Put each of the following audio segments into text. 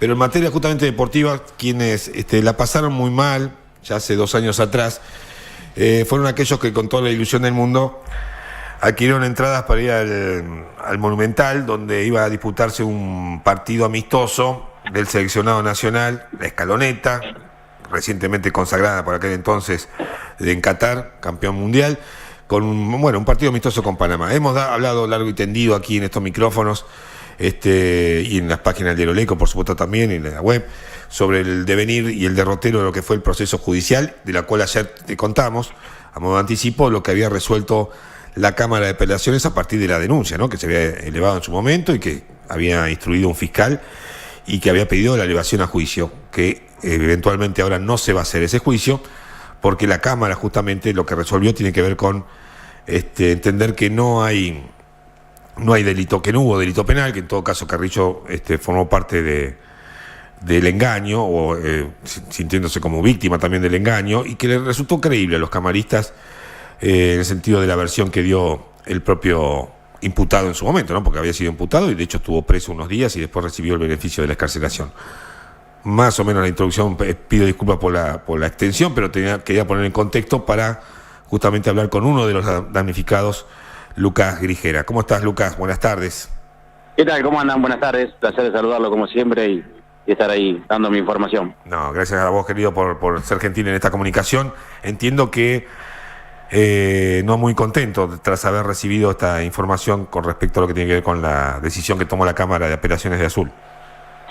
Pero en materia justamente deportiva, quienes la pasaron muy mal, ya hace 2 años atrás, fueron aquellos que con toda la ilusión del mundo adquirieron entradas para ir al Monumental, donde iba a disputarse un partido amistoso del seleccionado nacional, la Escaloneta, recientemente consagrada por aquel entonces en Qatar, campeón mundial, con un partido amistoso con Panamá. Hemos hablado largo y tendido aquí en estos micrófonos y en las páginas de Loleco, por supuesto también, y en la web, sobre el devenir y el derrotero de lo que fue el proceso judicial, de la cual ayer te contamos, a modo de anticipo, lo que había resuelto la Cámara de Apelaciones a partir de la denuncia, ¿no?, que se había elevado en su momento y que había instruido un fiscal y que había pedido la elevación a juicio, que eventualmente ahora no se va a hacer ese juicio, porque la Cámara justamente lo que resolvió tiene que ver con entender que no hay delito, que no hubo delito penal, que en todo caso Carrillo formó parte del engaño, o sintiéndose como víctima también del engaño, y que le resultó creíble a los camaristas en el sentido de la versión que dio el propio imputado en su momento, ¿no?, porque había sido imputado y de hecho estuvo preso unos días y después recibió el beneficio de la excarcelación. Más o menos la introducción, pido disculpas por la extensión, pero quería poner en contexto para justamente hablar con uno de los damnificados, Lucas Grigera. ¿Cómo estás, Lucas? Buenas tardes. ¿Qué tal? ¿Cómo andan? Buenas tardes. Placer de saludarlo como siempre y estar ahí dando mi información. No, gracias a vos, querido, por ser gentil en esta comunicación. Entiendo que no muy contento tras haber recibido esta información con respecto a lo que tiene que ver con la decisión que tomó la Cámara de Apelaciones de Azul.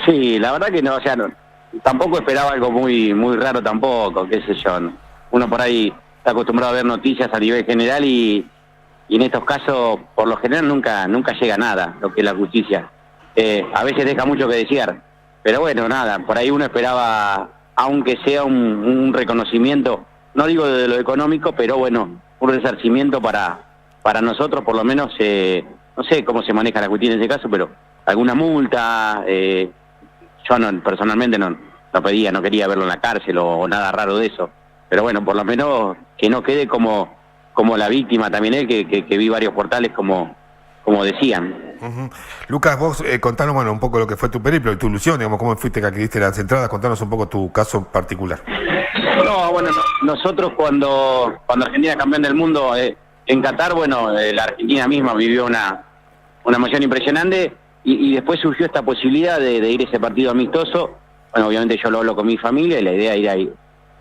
Sí, la verdad que no, tampoco esperaba algo muy raro tampoco, qué sé yo. Uno por ahí está acostumbrado a ver noticias a nivel general y en estos casos, por lo general, nunca llega a nada, lo que es la justicia. A veces deja mucho que desear, pero bueno, nada, por ahí uno esperaba, aunque sea un reconocimiento, no digo de lo económico, pero bueno, un resarcimiento para nosotros, por lo menos, no sé cómo se maneja la justicia en ese caso, pero alguna multa, yo personalmente no pedía, no quería verlo en la cárcel o nada raro de eso, pero bueno, por lo menos que no quede como la víctima también él, que vi varios portales como decían. Uh-huh. Lucas, vos contanos un poco lo que fue tu periplo y tu ilusión, digamos, cómo fuiste que adquiriste las entradas, contanos un poco tu caso particular. No, bueno, nosotros cuando Argentina campeón del mundo en Qatar, bueno, la Argentina misma vivió una emoción impresionante y después surgió esta posibilidad de ir a ese partido amistoso. Bueno, obviamente yo lo hablo con mi familia y la idea era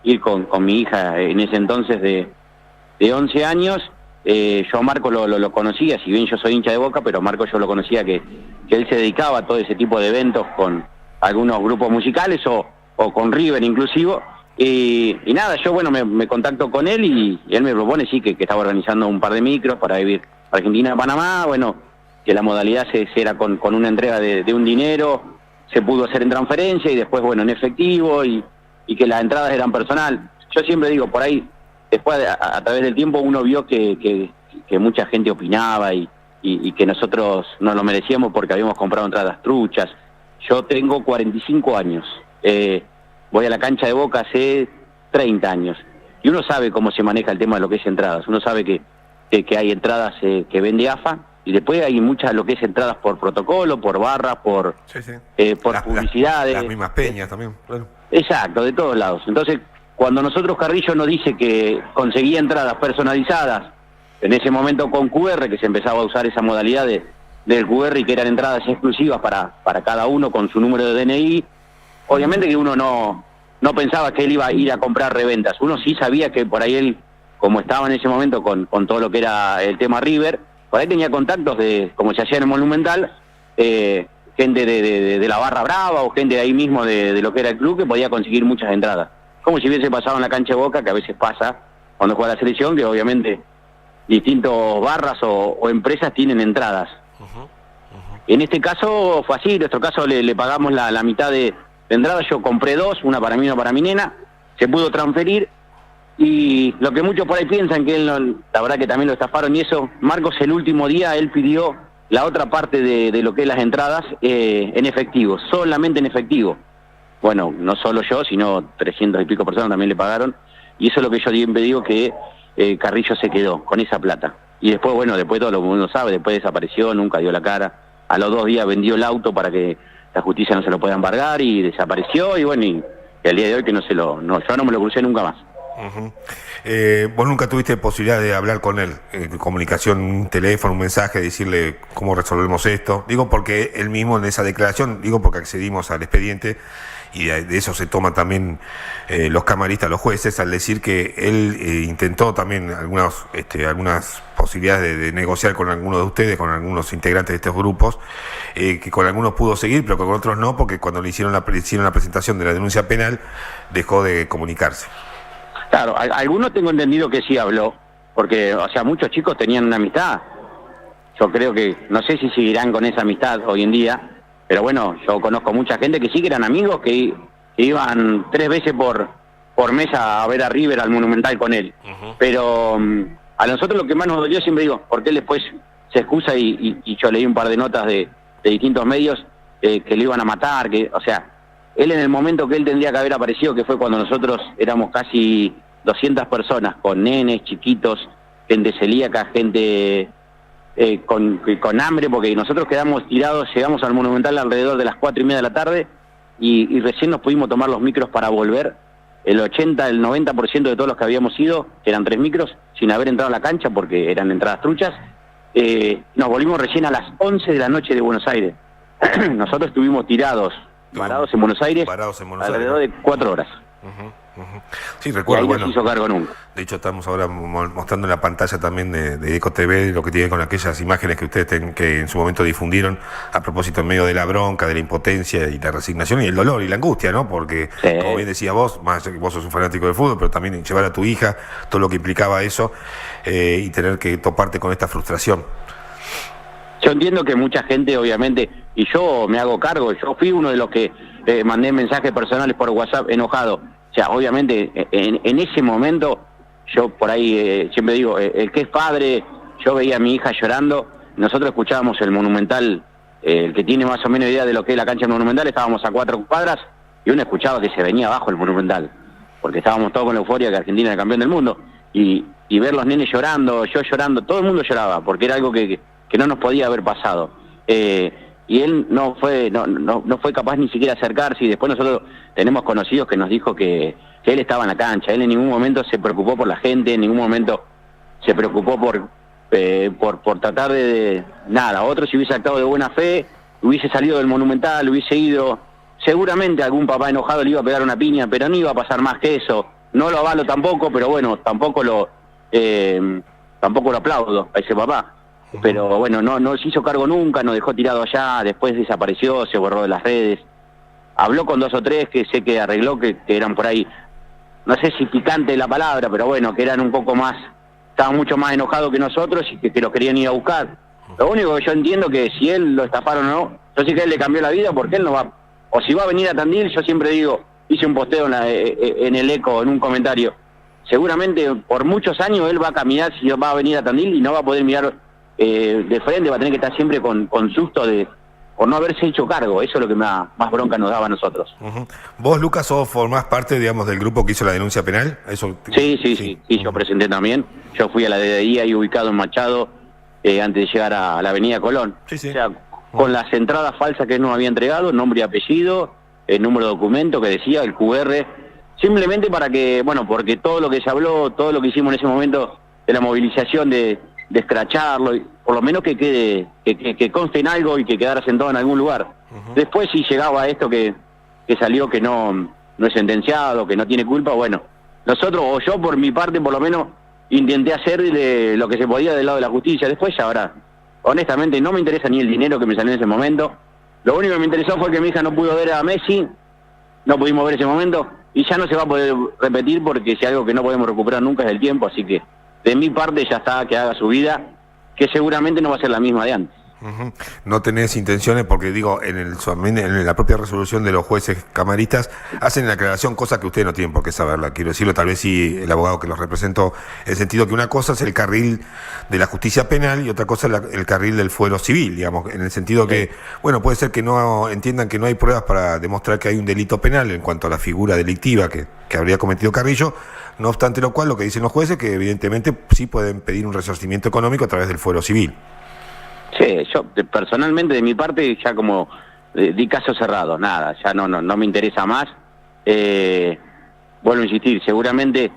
ir con mi hija en ese entonces de 11 años. Yo a Marco lo conocía, si bien yo soy hincha de Boca, pero Marco yo lo conocía que él se dedicaba a todo ese tipo de eventos con algunos grupos musicales o con River inclusive. Y nada, yo me contacto con él y él me propone que estaba organizando un par de micros para ir Argentina a Panamá, bueno, que la modalidad era con una entrega de un dinero, se pudo hacer en transferencia y después, bueno, en efectivo y que las entradas eran personal. Yo siempre digo, por ahí, después a través del tiempo uno vio que mucha gente opinaba y que nosotros no lo merecíamos porque habíamos comprado entradas truchas. Yo tengo 45 años, voy a la cancha de Boca hace 30 años y uno sabe cómo se maneja el tema de lo que es entradas. Uno sabe que hay entradas que vende AFA y después hay muchas lo que es entradas por protocolo, por barras, por publicidades. Las mismas peñas también, claro. Exacto, de todos lados. Entonces, cuando nosotros Carrillo nos dice que conseguía entradas personalizadas, en ese momento con QR, que se empezaba a usar esa modalidad del QR y que eran entradas exclusivas para cada uno con su número de DNI, obviamente que uno no pensaba que él iba a ir a comprar reventas. Uno sí sabía que por ahí él, como estaba en ese momento con todo lo que era el tema River, por ahí tenía contactos como se hacía en el Monumental, gente de la Barra Brava o gente de ahí mismo de lo que era el club que podía conseguir muchas entradas. Como si hubiese pasado en la cancha de Boca, que a veces pasa cuando juega la selección, que obviamente distintos barras o empresas tienen entradas. En este caso fue así, en nuestro caso le pagamos la mitad de entradas, yo compré 2, una para mí y una para mi nena, se pudo transferir y lo que muchos por ahí piensan que él, la verdad que también lo estafaron y eso, Marcos el último día él pidió la otra parte de lo que es las entradas en efectivo, solamente en efectivo. Bueno, no solo yo, sino 300 y pico personas también le pagaron. Y eso es lo que yo siempre digo, que Carrillo se quedó con esa plata. Y después, bueno, después todo lo que uno sabe, después desapareció, nunca dio la cara. A los 2 días vendió el auto para que la justicia no se lo puede embargar y desapareció, y bueno, y al día de hoy que yo no me lo crucé nunca más. Uh-huh. Vos nunca tuviste posibilidad de hablar con él, comunicación, un teléfono, un mensaje, decirle cómo resolvemos esto. Digo porque él mismo en esa declaración, digo porque accedimos al expediente y de eso se toman también los camaristas, los jueces, al decir que él intentó también algunas posibilidades de negociar con algunos de ustedes, con algunos integrantes de estos grupos, que con algunos pudo seguir, pero que con otros no, porque cuando le hicieron la presentación de la denuncia penal, dejó de comunicarse. Claro, algunos tengo entendido que sí habló, porque, o sea, muchos chicos tenían una amistad. Yo creo que, no sé si seguirán con esa amistad hoy en día, pero bueno, yo conozco mucha gente que sí que eran amigos, que iban 3 veces por mes a ver a River, al Monumental con él. Uh-huh. Pero a nosotros lo que más nos dolió, siempre digo, porque él después se excusa y yo leí un par de notas de distintos medios que lo iban a matar, o sea, él en el momento que él tendría que haber aparecido, que fue cuando nosotros éramos casi 200 personas, con nenes, chiquitos, gente celíaca, gente con hambre, porque nosotros quedamos tirados, llegamos al Monumental alrededor de las 4:30 de la tarde y recién nos pudimos tomar los micros para volver. El 80, el 90% de todos los que habíamos ido, que eran 3 micros, sin haber entrado a la cancha porque eran entradas truchas, nos volvimos recién a las 11 de la noche de Buenos Aires. Nosotros estuvimos parados en Buenos Aires, alrededor de 4 horas. Uh-huh, uh-huh. Sí, recuerdo. Bueno, no se hizo cargo nunca. De hecho, estamos ahora mostrando en la pantalla también de Eco TV lo que tiene con aquellas imágenes que ustedes que en su momento difundieron a propósito en medio de la bronca, de la impotencia y la resignación y el dolor y la angustia, ¿no? Porque, sí, como bien decía vos, más allá que vos sos un fanático de fútbol, pero también llevar a tu hija, todo lo que implicaba eso y tener que toparte con esta frustración. Yo entiendo que mucha gente, obviamente, y yo me hago cargo, yo fui uno de los que mandé mensajes personales por WhatsApp enojado. O sea, obviamente, en ese momento, yo por ahí siempre digo, el que es padre, yo veía a mi hija llorando, nosotros escuchábamos el Monumental, el que tiene más o menos idea de lo que es la cancha del Monumental, estábamos a 4 cuadras y uno escuchaba que se venía abajo el Monumental, porque estábamos todos con la euforia que Argentina era campeón del mundo, y ver los nenes llorando, yo llorando, todo el mundo lloraba, porque era algo que no nos podía haber pasado. Y él no fue capaz ni siquiera de acercarse, y después nosotros tenemos conocidos que nos dijo que él estaba en la cancha, él en ningún momento se preocupó por la gente, en ningún momento se preocupó por tratar de nada. Otro, si hubiese actuado de buena fe, hubiese salido del Monumental, hubiese ido, seguramente algún papá enojado le iba a pegar una piña, pero no iba a pasar más que eso. No lo avalo tampoco, pero bueno, tampoco lo aplaudo a ese papá. Pero bueno, no se hizo cargo nunca, nos dejó tirado allá, después desapareció, se borró de las redes. Habló con 2 o 3 que sé que arregló, que eran por ahí, no sé si picante la palabra, pero bueno, que eran un poco más, estaban mucho más enojados que nosotros y que los querían ir a buscar. Lo único que yo entiendo que si él lo estafaron o no, yo sé que él le cambió la vida porque él no va, o si va a venir a Tandil, yo siempre digo, hice un posteo en el Eco, en un comentario, seguramente por muchos años él va a caminar, si va a venir a Tandil y no va a poder mirar de frente, va a tener que estar siempre con susto por no haberse hecho cargo. Eso es lo que más bronca nos daba a nosotros. Uh-huh. ¿Vos, Lucas, formás parte, digamos, del grupo que hizo la denuncia penal? ¿Eso? Sí, uh-huh. Yo presenté también. Yo fui a la DDI ahí ubicado en Machado antes de llegar a la avenida Colón. Sí. O sea, con las entradas falsas que él nos había entregado, nombre y apellido, el número de documento que decía, el QR, simplemente para que, bueno, porque todo lo que se habló, todo lo que hicimos en ese momento de la movilización de escracharlo, por lo menos que quede, que conste en algo y que quedara sentado en algún lugar. Uh-huh. Después si llegaba a esto que salió que no es sentenciado, que no tiene culpa, bueno, nosotros, o yo por mi parte por lo menos, intenté hacer lo que se podía del lado de la justicia. Después ya ahora, honestamente no me interesa ni el dinero que me salió en ese momento, lo único que me interesó fue que mi hija no pudo ver a Messi, no pudimos ver ese momento, y ya no se va a poder repetir porque si algo que no podemos recuperar nunca es el tiempo, así que de mi parte ya está, que haga su vida, que seguramente no va a ser la misma de antes. Uh-huh. No tenés intenciones, porque digo, en la propia resolución de los jueces camaristas hacen la aclaración, cosa que ustedes no tienen por qué saberla, quiero decirlo, tal vez sí el abogado que los representó, en el sentido que una cosa es el carril de la justicia penal y otra cosa es el carril del fuero civil, digamos, en el sentido que, bueno, puede ser que no entiendan que no hay pruebas para demostrar que hay un delito penal en cuanto a la figura delictiva que habría cometido Carrillo, no obstante lo cual, lo que dicen los jueces, que evidentemente sí pueden pedir un resarcimiento económico a través del fuero civil. Sí, yo personalmente de mi parte, ya como di caso cerrado, nada, ya no me interesa más. Vuelvo a insistir, seguramente,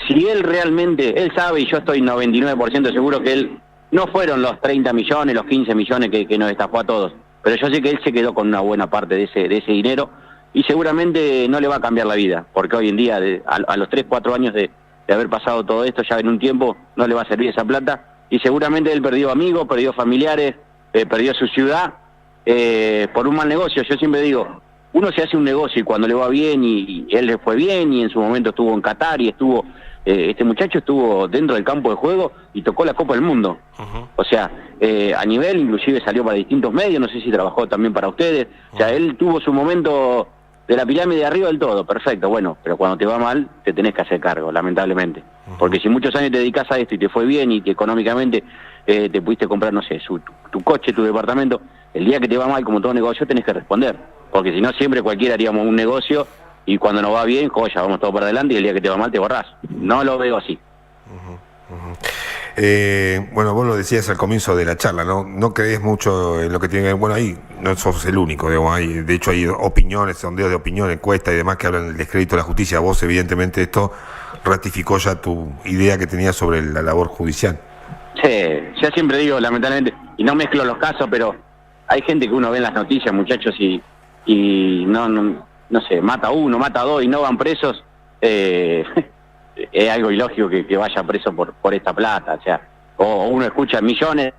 si él realmente, él sabe, y yo estoy 99% seguro que él, no fueron los 30 millones, los 15 millones que nos estafó a todos, pero yo sé que él se quedó con una buena parte de ese dinero, y seguramente no le va a cambiar la vida, porque hoy en día, a los 3, 4 años de haber pasado todo esto, ya en un tiempo no le va a servir esa plata, y seguramente él perdió amigos, perdió familiares, perdió su ciudad, por un mal negocio. Yo siempre digo, uno se hace un negocio y cuando le va bien, y él le fue bien, y en su momento estuvo en Qatar, y estuvo, este muchacho estuvo dentro del campo de juego y tocó la Copa del Mundo. O sea, a nivel, inclusive salió para distintos medios, no sé si trabajó también para ustedes. O sea, él tuvo su momento de la pirámide de arriba del todo, perfecto, bueno, pero cuando te va mal, te tenés que hacer cargo, lamentablemente. Porque si muchos años te dedicas a esto y te fue bien y que económicamente te pudiste comprar, no sé, tu coche, tu departamento, el día que te va mal, como todo negocio, tenés que responder. Porque si no, siempre cualquiera haríamos un negocio y cuando nos va bien, joya, vamos todo para adelante, y el día que te va mal, te borrás. No lo veo así. Bueno, vos lo decías al comienzo de la charla, no crees mucho en lo que tiene que ver, bueno, ahí no sos el único, digamos, de hecho hay opiniones, sondeos de opinión, encuestas y demás que hablan del descrédito de la justicia. Vos evidentemente esto ratificó ya tu idea que tenías sobre la labor judicial. Sí, ya siempre digo, lamentablemente, y no mezclo los casos, pero hay gente que uno ve en las noticias, muchachos, y no sé, mata a uno, mata a dos y no van presos. Es algo ilógico que vaya preso por esta plata, o sea, o uno escucha millones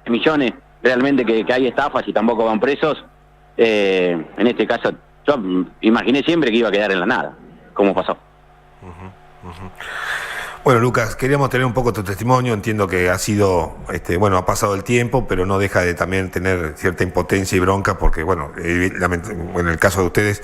realmente que hay estafas y tampoco van presos. En este caso, yo imaginé siempre que iba a quedar en la nada, como pasó. Bueno, Lucas, queríamos tener un poco tu testimonio. Entiendo que ha sido, bueno, ha pasado el tiempo, pero no deja de también tener cierta impotencia y bronca, porque, bueno, en el caso de ustedes,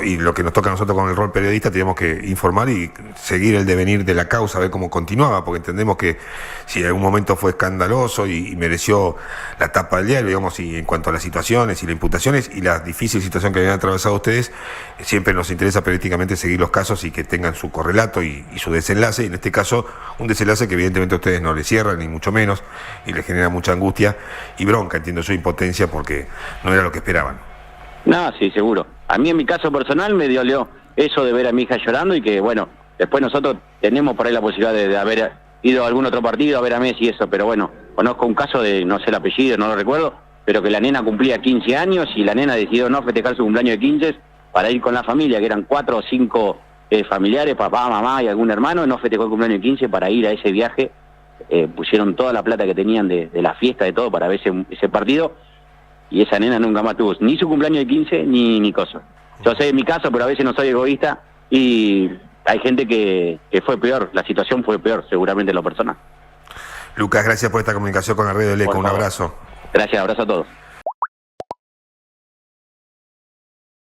y lo que nos toca a nosotros con el rol periodista, tenemos que informar y seguir el devenir de la causa, ver cómo continuaba, porque entendemos que si en algún momento fue escandaloso y mereció la tapa del diario, digamos, y en cuanto a las situaciones y las imputaciones y la difícil situación que habían atravesado ustedes, siempre nos interesa periodísticamente seguir los casos y que tengan su correlato y su desenlace. Y en este caso, un desenlace que evidentemente a ustedes no les cierran, ni mucho menos, y les genera mucha angustia y bronca, entiendo yo, impotencia, porque no era lo que esperaban. No, sí, seguro. A mí en mi caso personal me dolió eso de ver a mi hija llorando, y que, bueno, después nosotros tenemos por ahí la posibilidad de haber ido a algún otro partido a ver a Messi y eso, pero bueno, conozco un caso de, no sé el apellido, no lo recuerdo, pero que la nena cumplía 15 años y la nena decidió no festejar su cumpleaños de 15 para ir con la familia, que eran 4 o 5 familiares, papá, mamá y algún hermano, no festejó el cumpleaños de 15 para ir a ese viaje. Pusieron toda la plata que tenían de la fiesta, de todo, para ver ese partido, y esa nena nunca más tuvo ni su cumpleaños de 15 ni cosa. Yo sé en mi caso, pero a veces no soy egoísta, y hay gente que fue peor, la situación fue peor, seguramente en lo personal. Lucas, gracias por esta comunicación con la Radio del Eco, un abrazo. Gracias, abrazo a todos.